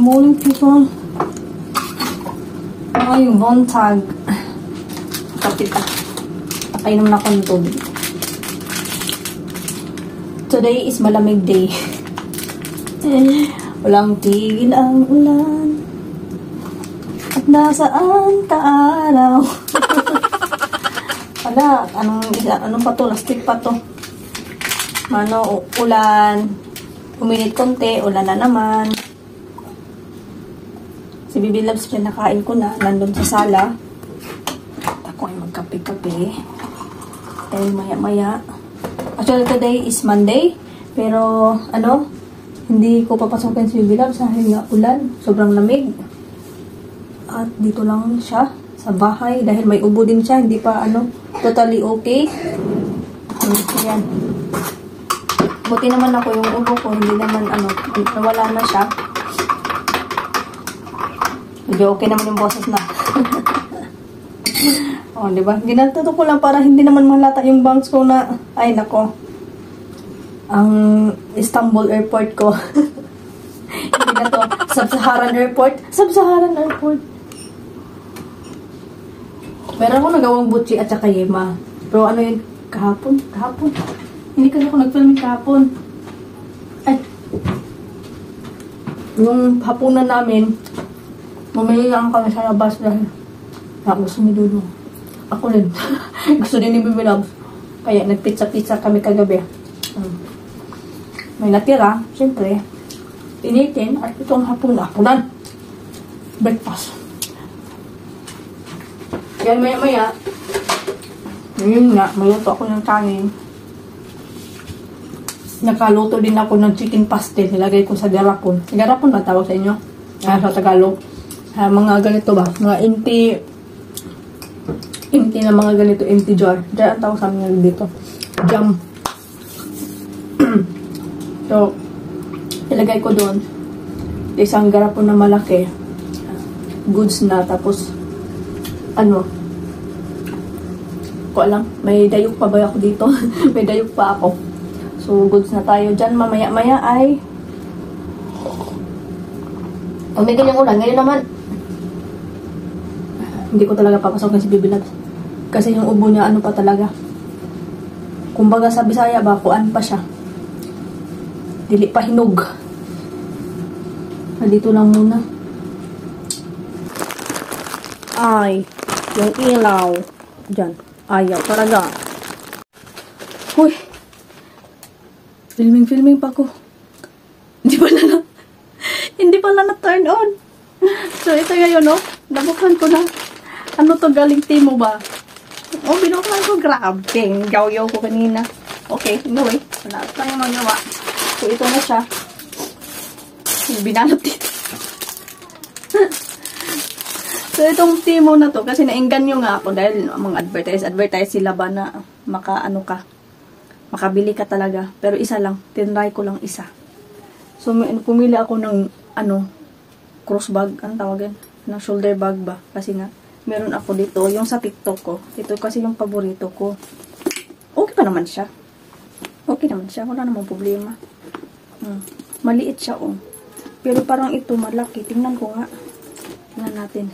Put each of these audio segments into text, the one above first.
morning, people. Yung Bontag. Kapit ka. Nakainom na akong tubig. Today is malamig day. Walang tigil ang ulan. At nasaan ka araw? Wala. Anong pa to? Lastik pa to. Ulan. Uminit konti. Ulan na naman. Si Bibi Loves, pinakain ko na. Nandun sa sala. At ako ay magkape-kape. Dahil maya-maya. Actually, today is Monday. Pero, hindi ko papasokin si Bibi Loves dahil nga ulan. Sobrang lamig. At dito lang siya sa bahay. Dahil may ubo din siya. Hindi pa, totally okay. Ayan. Buti naman ako yung ubo ko. Hindi naman, nawala na siya. Medyo okay naman yung boses na. O, diba? Ginatuto ko lang para hindi naman malata yung bangs ko na, ay nako, ang Istanbul airport ko. Hindi na to. Sub-Saharan airport. Sub-Saharan airport. Meron ako nagawang butchi at saka yema. Pero yun, kahapon. Hindi kasi ako nag-filming kahapon. Ay. Yung hapunan namin, mamili lang kami sa labas dahil gusto ni Dudu. Ako rin. Gusto din ni Bibi Loves. Kaya nagpizza-pizza kami kagabi. May natira, siyempre. Initin at itong hapunan. Breakfast. Kaya maya-maya, yun nga, maluto ako ng kanin. Nakaluto din ako ng chicken pastel. Nilagay ko sa garapon. Garapon ba tawag sa inyo? Sa Tagalog. Mga ganito ba? Mga empty na mga ganito, empty jar. Diyan ang tawag sa amin dito. Jam. So, ilagay ko doon. Isang garapon na malaki. Goods na. Tapos, ko alam. May dayok pa ba ako dito? May dayok pa ako. So, goods na tayo dyan. Mamaya-maya ay umigil yung ulan. Ngayon naman, hindi ko talaga papasokin si Bibi Loves. Kasi yung ubo niya, pa talaga. Kumbaga sa Bisaya ba, kuan pa siya. Dili pa hinog. Dito lang muna. Ay, yung ilaw. Diyan. Ayaw talaga. Huy. Filming pa ko. Hindi pala na-turn on. So, ito ngayon, nabuksan ko na. Ano to, galing Timo ba? Binuksan ko. Grabe. Yaw-yaw ko kanina. Okay, anyway. Wala tayong magawa. So, ito na siya. Binalot dito. So, itong Timo na to, kasi naengganyo nga ako dahil mga advertise sila ba na makabili ka talaga. Pero isa lang. Tinry ko lang isa. So, pumili ako ng, cross bag. Anong tawagan? Na shoulder bag ba? Kasi nga, meron ako dito. Yung sa TikTok ko. Ito kasi yung paborito ko. Okay pa naman siya. Wala namang problema. Maliit siya, Pero parang ito, malaki. Tingnan ko nga. Tingnan natin.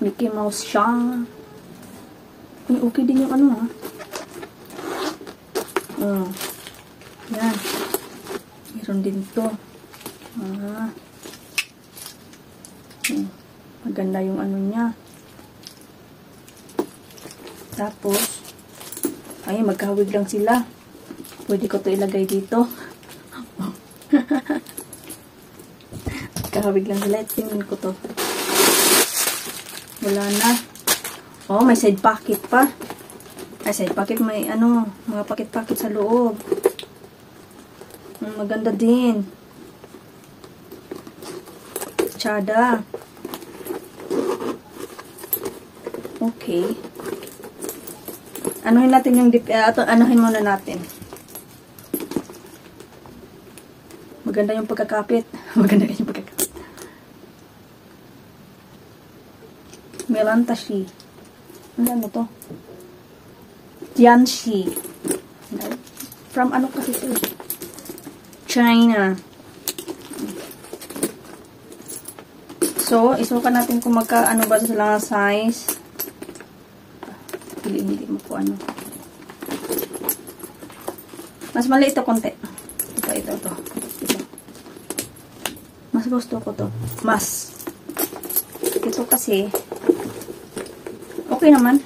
Mickey Mouse siya. Okay din yung yan. Meron din to. Maganda yung niya. Tapos, magkahawig lang sila. Pwede ko to ilagay dito. Magkahawig lang sila. Tingnan ko to. Wala na. May side pocket pa. Side pocket, may mga pocket sa loob. Maganda din. Tsada. Okay. Anuhin natin yung anuhin muna natin. Maganda yung pagkakapit. Melantashi. Ano to? Jianxi. From kasi ito? China. So, isuka natin kung ano ba sila size. Pili mo po ano. Mas maliit ito konti. Ito. Mas gusto ko to. Mas. Ito kasi, okay naman.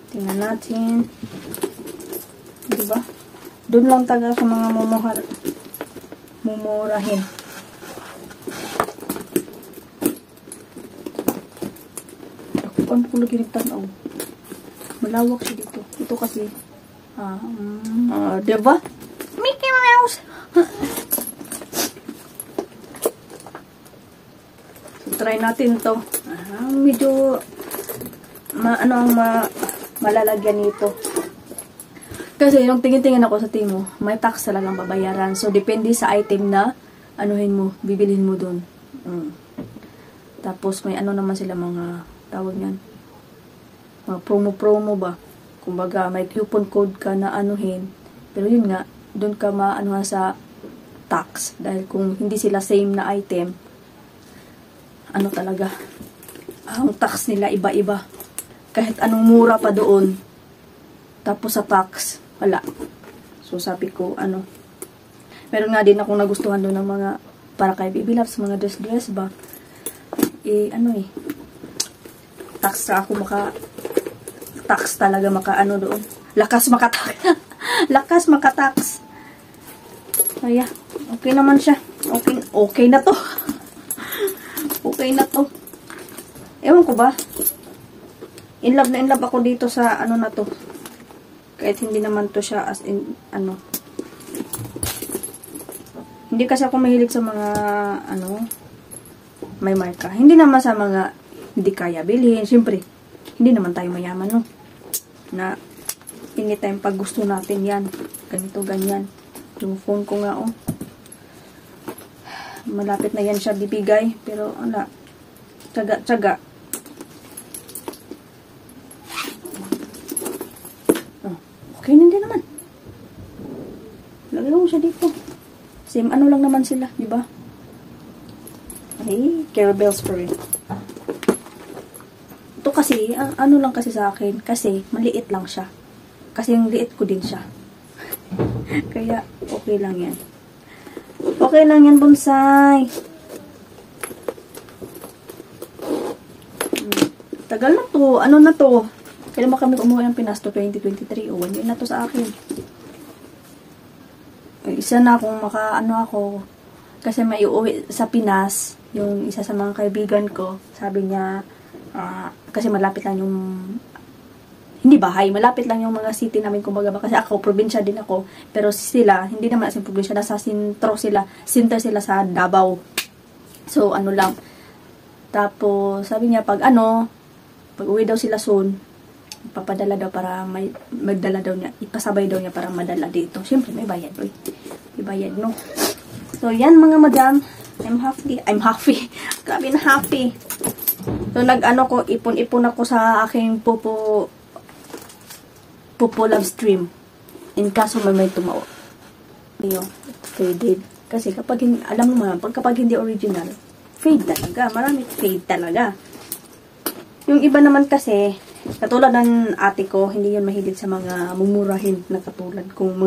Tingnan natin. Diba? Doon lang taga sa mga mumurahin. Ako ko lagi nagtanaw. Malawak siya dito. Ito kasi, diba? Mickey Mouse! So, try natin to. Medyo, malalagyan nito. Kasi, yung tingin-tingin ako sa Timo, may tax talagang babayaran. So, depende sa item na, bibilhin mo dun. Tapos, may naman sila mga, tawag niyan, mga promo ba? Kumbaga, may coupon code ka na pero yun nga, dun ka sa tax. Dahil kung hindi sila same na item, talaga, ang tax nila iba-iba. Kahit anong mura pa doon, tapos sa tax, wala. So, sabi ko, meron nga din akong nagustuhan doon ng mga, para kay Baby Loves, mga dress ba? Tax na ako tax talaga doon. Lakas makatax. Kaya, okay naman siya. Okay na to. Okay na to. Ewan ko ba? In love ako dito sa na to. Kahit hindi naman to siya as in, Hindi kasi ako mahilig sa mga, may marka. Hindi naman sa mga hindi kaya bilhin. Siyempre, hindi naman tayo mayaman, no? Na, anytime pag gusto natin yan. Ganito, ganyan. Yung phone ko nga, malapit na yan siya bibigay. Pero, tsaga. Okay, hindi naman. Lagay mo siya dito. Same lang naman sila, di ba? Okay, Carabel's for it. Ito kasi, lang kasi sa akin. Kasi, maliit lang siya. Kasi yung liit ko din siya. Kaya, okay lang yan. Okay lang yan, bonsai. Tagal na to. Ano na to? Kailan mo kami umuwi ng Pinas to 2023? O, 1 year na to sa akin. Isa na akong ako. Kasi may uuwi sa Pinas, yung isa sa mga kaibigan ko, sabi niya, kasi malapit lang yung, hindi bahay, malapit lang yung mga city namin, kumbaga ba, kasi ako, probinsya din ako, pero sila, hindi naman as in probinsya, nasa center sila sa Davao. So, lang. Tapos, sabi niya, pag uwi daw sila soon, papadala daw para magdala daw niya, ipasabay daw niya para madala dito. Siyempre, may bayad, oy. May bayad, no? So, yan mga madam. I'm happy. Grabe na happy. So, ipon-ipon ako sa aking pupo love stream. In kaso may tumawa. Faded. Kasi kapag, alam mo naman, kapag hindi original, fade talaga. Marami fade talaga. Yung iba naman kasi, katulad ng ate ko, hindi yun mahilig sa mga mumurahin na katulad kong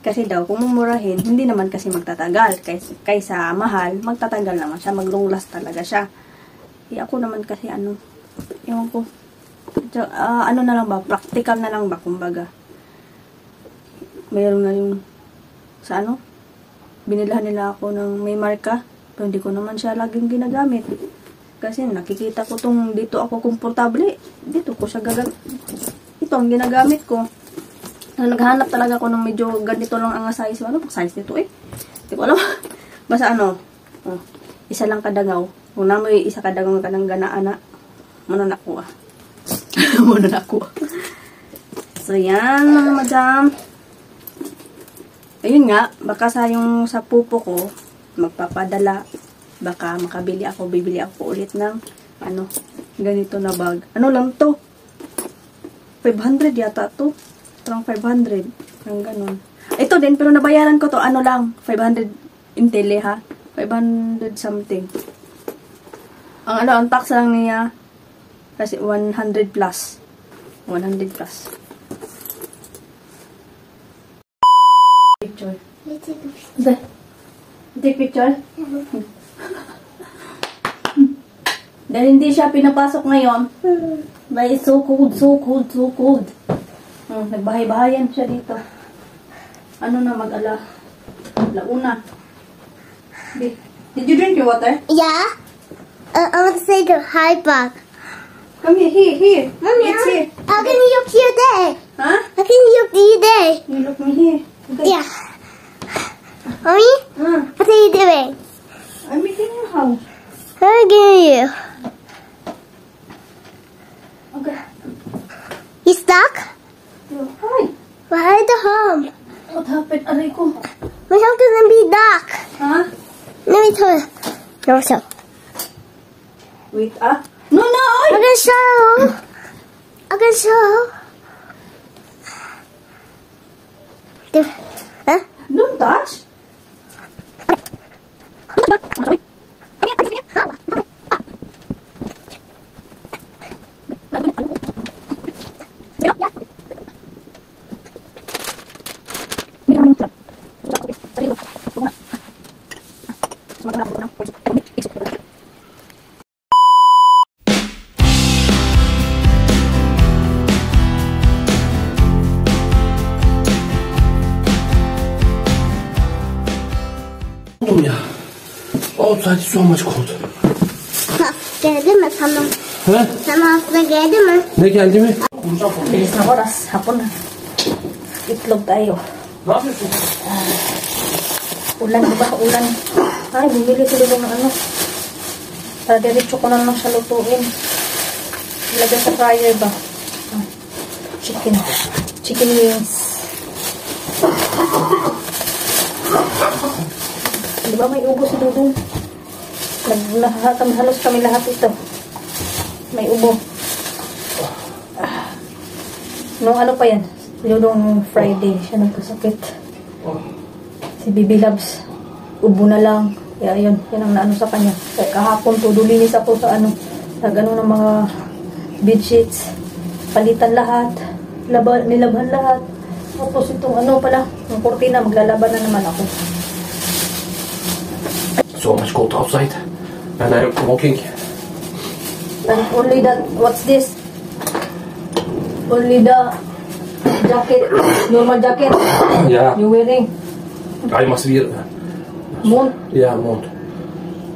kasi daw, kung mumurahin, hindi naman kasi magtatagal. Kaysa mahal, magtatagal naman siya. Mag-long last talaga siya. Ako naman kasi ewan ko. Na lang ba? Practical na lang ba? Kumbaga. Mayroon na yung sa binilahan nila ako ng may marka. Pero hindi ko naman siya laging ginagamit. Kasi nakikita ko dito ako komportable. Dito ko siya ito ang ginagamit ko. Naghahanap talaga ako ng medyo ganito lang ang size. Ano pang size nito Hindi ko alam. Basta isa lang kadangaw. Kung na may isa kadangaw ka ng ganaan muna nakuha. Muna nakuha. So yan mga madam. Ayun nga, baka sa pupo ko, magpapadala. Baka bibili ako ulit ng ganito na bag. Ano lang to? 500 yata to. Parang 500. Ang ganun. Ito din, pero nabayaran ko to, lang, 500 in tele ha. 500 something. Ang tax lang niya kasi 100 plus. 100 plus. Picture. Take picture? Dahil hindi siya pinapasok ngayon. But it's so cold, so cold, so cold. Nagbahay-bahayan siya dito. Ano na mag-ala? Launa. Did you drink your water? Yeah. I want to say the hi back. Come here. Mommy, It's here. how can you look here there? Huh? How can you look you there? You look me here. Okay. Yeah. Mommy, what are you doing? I'm making your house. How are you? Okay. You stuck? Hi. Why the home? What happened? Aray ko. My home gonna be dark. Huh? Let me tell you. No, so. Wait, No! I can show. I can show. Huh? Don't touch. Ya. Outside is so much cold. Geldi mi? Tamam. He? Tamam aslında geldi mi? Ne geldi mi? Bilis na oras. Hapon na. Itlog tayo. Ne yapıyorsun? Ulan, diba? Ulan. Ay, bumili ko doon ng ano. Para diretso ko na lang siya lutuin. Ilagay sa fryer ba? Chicken. Chicken wings. Diba may ubo si Dudong? Halos kami lahat ito. May ubo. Nung ano pa yan? Dudong Friday siya nagkasakit. Si Bibi Labs, ubo na lang. Kaya yun ang naano sa kanya. Kaya kahapon to, dulinis ako sa ano, nag-ano ng mga bedsheets. Palitan lahat. Nilabhan lahat. Tapos itong ano pala, yung kurtina, maglalaban na naman ako. So much cold outside. And I'm walking. And only that, what's this? Only the jacket, normal jacket Yeah. you're wearing. I must wear. Moon. Yeah, mont.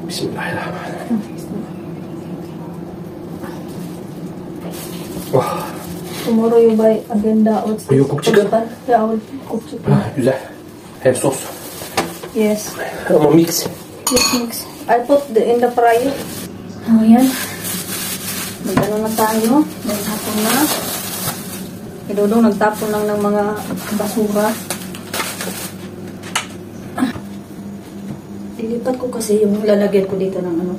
Bismillahirrahmanirrahim. Oh, Tomorrow you buy agenda. What's this? You cook chicken? Yeah, I will cook chicken. güzel. Hem sos. Yes. Ama mix. Yes, mix. I put in the fryer. Oh, yan. Mag-ano na tayo. Dahil hapon na. Idodong nagtapon lang ng mga basura. Ilipat ko kasi yung lalagyan ko dito ng ano.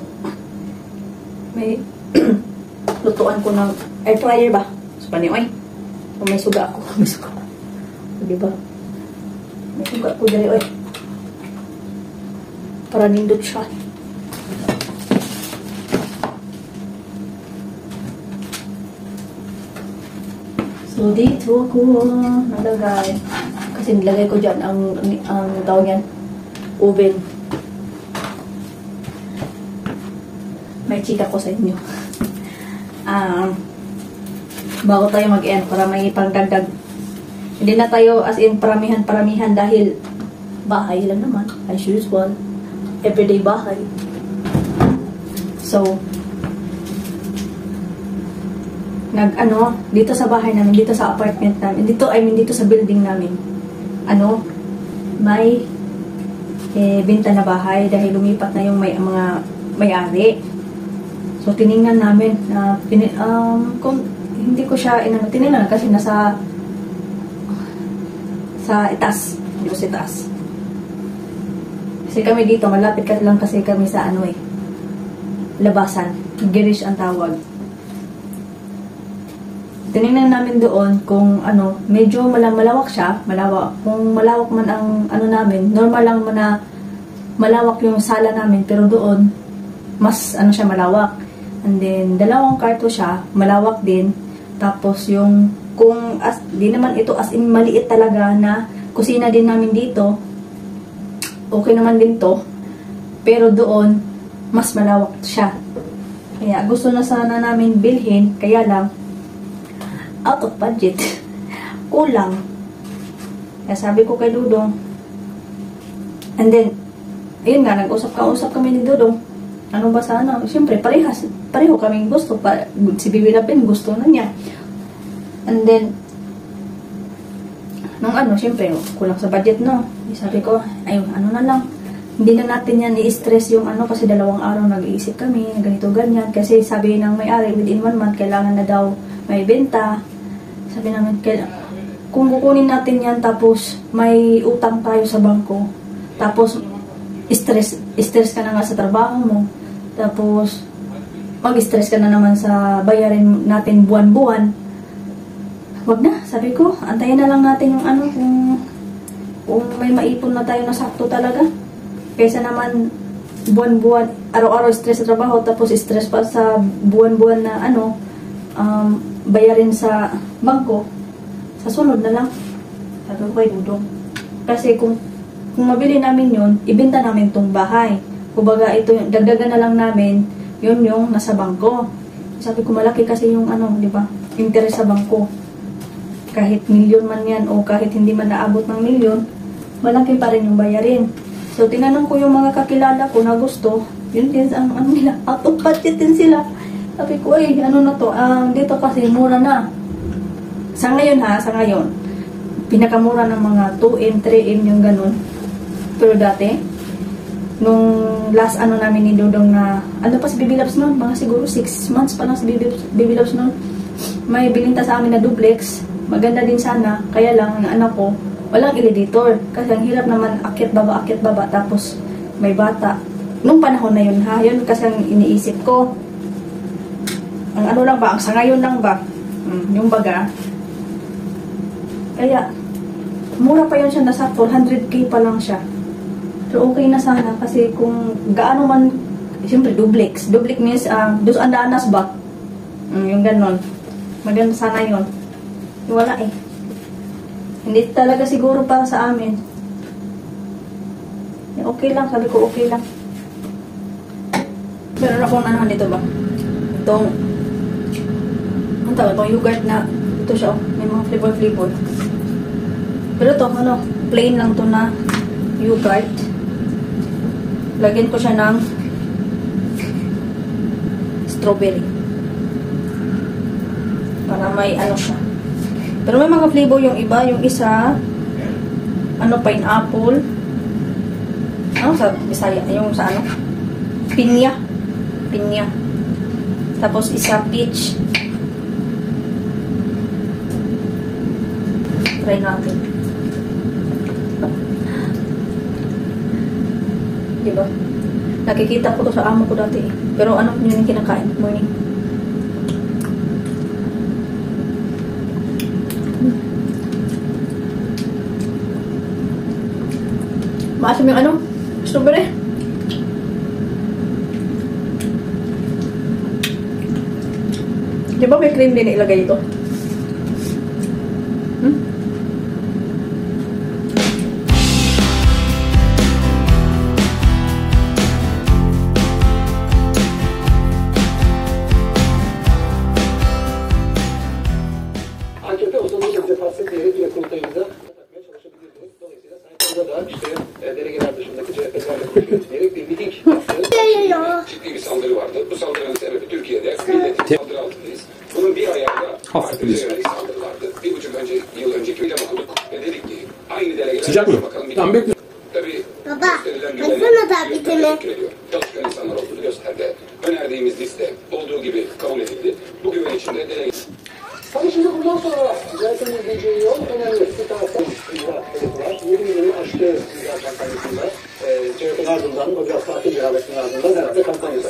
May lutuan ko ng air fryer ba? So, panioy. O may suga ako. May suga. Diba? May suga ko dali, oy. Para nindot siya. So, dito ko nalagay. Kasi nilagay ko dyan ang tawag yan, oven. May chika ko sa inyo. Bago tayo mag-end para may pangdagdag. Hindi na tayo as in paramihan dahil bahay lang naman. As usual. Everyday bahay. So, dito sa bahay namin, dito sa apartment namin, dito sa building namin, may benta na bahay dahil lumipat na yung mga may-ari. So, tiningnan namin na, kung hindi ko siya, tiningnan kasi nasa sa itaas. Hindi ko sa itaas. Kasi kami dito, malapit lang kasi kami sa labasan. Girish ang tawag. Tinignan namin doon kung medyo malawak siya, malawak. Kung malawak man ang namin, normal lang man na malawak yung sala namin, pero doon, mas ano siya, malawak. And then, dalawang kwarto siya, malawak din. Tapos yung, kung di naman ito as in maliit talaga na kusina din namin dito, okay naman din to. Pero doon, mas malawak siya. Kaya gusto na sana namin bilhin, kaya lang, out of budget. Kulang. Kaya sabi ko kay Dudong, and then, ayun nga, nag-usap kami ni Dudong. Ano ba sana? Siyempre, pareho kaming gusto. Si Bibi Lapin, gusto na niya. And then, nung siyempre, kulang sa budget, no? Sabi ko, ayun, ano na lang. Hindi na natin yan i-stress yung kasi 2 araw nag-iisip kami, ganito, ganyan. Kasi sabi ng may-ari, within 1 month, kailangan na daw may benta. Sabi namin, kung kukunin natin yan, tapos may utang tayo sa bangko, tapos stress ka na nga sa trabaho mo, tapos mag-stress ka na naman sa bayarin natin buwan-buwan, wag na, sabi ko, antayin na lang natin yung kung may maipon na tayo na sakto talaga, kaysa naman buwan-buwan, araw-araw stress sa trabaho, tapos stress pa sa buwan-buwan na bayarin sa bangko. Sa sunod na lang, sabi ko kay Dudong. Kasi kung mabili namin yun, ibenta namin tong bahay. Kumbaga, ito, dagdagan na lang namin, yun yung nasa bangko. Sabi ko, malaki kasi yung di ba, interest sa bangko. Kahit milyon man yan, o kahit hindi man naabot ng milyon, malaki pa rin yung bayarin. So, tinanong ko yung mga kakilala ko na gusto, yun din ang nila, out of budget din sila. Sabi ko, ano na to, dito kasi mura na. Sa ngayon, pinakamura ng mga 2M, 3M yung ganun. Pero dati, nung last namin ni Dudong na, pa si Bibi Labs nun, mga siguro 6 months pa lang si Bibi Labs nun, may bininta sa amin na duplex, maganda din sana, kaya lang, ang anak ko, walang elevator, kasi ang hirap naman, akyat baba, tapos may bata. Nung panahon na yun, yun kasi ang iniisip ko, ang lang ba, ang sa ngayon lang ba, yung baga, kaya, mura pa yun siya, nasa 400k pa lang siya. Pero okay na sana, kasi kung gaano man, siyempre duplex means, dos andanas ba? Yung ganon. Maganda sana yun. Wala Hindi talaga siguro para sa amin. Okay lang, sabi ko okay lang. Pero akong dito ba? Itong, ang tawag, itong yogurt na, ito siya, may mga flavor. Pero ito, plain lang to na yogurt. Lagyan ko siya ng strawberry. Para may siya. Pero may mga flavor yung iba. Yung isa, pineapple. Sa Bisaya? Yung sa pinya. Tapos isa peach. Try natin. Diba? Nakikita ko to sa amo ko dati. Pero yun yung kinakain? Morning. Maasim yung strawberry. Diba may cream din ilagay ito? AKP o zaman defaslı diye kurultayında yapmaya çalışabilirdiniz. Dolayısıyla sayfada da delegeler dışındaki CHP'lerle görüşülerek bir miting yaptı. Ciddi bir saldırı vardı. Bu saldırının sebebi Türkiye'de milletin saldırı altındayız. Bunun bir ayağında partimize yönelik saldırılardı. 1,5 yıl önceki bir okuduk ve dedik ki aynı delegeler... Sıcak mı? Bakalım Tamam bekle. Tabii Baba, açsana tabletini. Çalışkan insanlar olduğunu gösterdi. Önerdiğimiz liste olduğu gibi kabul edildi. Bu güven içinde delege... Tabii şimdi bundan sonra zaten izleyeceği yol önemli. Bir taraftan icraatları var. 20 yılı aşkı icraat kampanyasında CHP'nin ardından, o biraz farklı icraatların ardından herhalde kampanyası.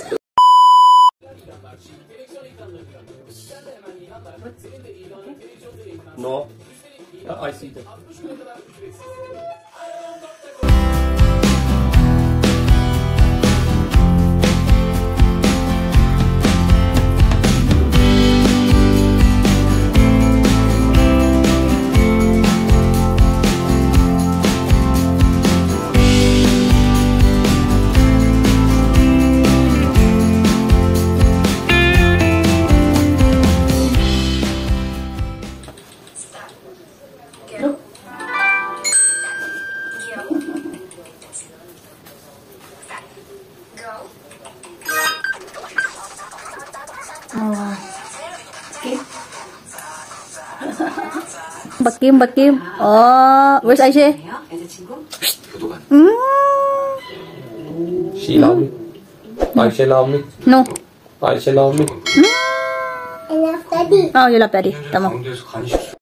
No. I see that. Okay. Bakim. Oh, where's Aisha? She love me. Ayşe love me. No. Ayşe love me. I love Daddy. Oh, you love daddy. Tama. 가운데에서 간이